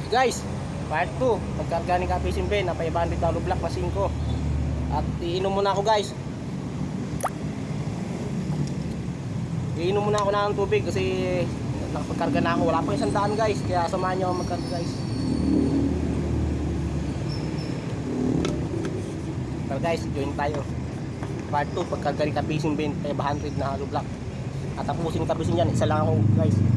Guys, part 2, pagkarga ni Kapisin Ben na 500 na block na 5. At iinom muna ako guys. Iinom muna ako ng tubig kasi nakapagkarga na ako. Wala pang 100 guys, kaya samahan nyo ako magkarga guys. Tara guys, join tayo. Part 2, pagkarga ni Kapisin Ben 500 na hollow block. At tapusin ni Kapisin yan, isa lang ako guys.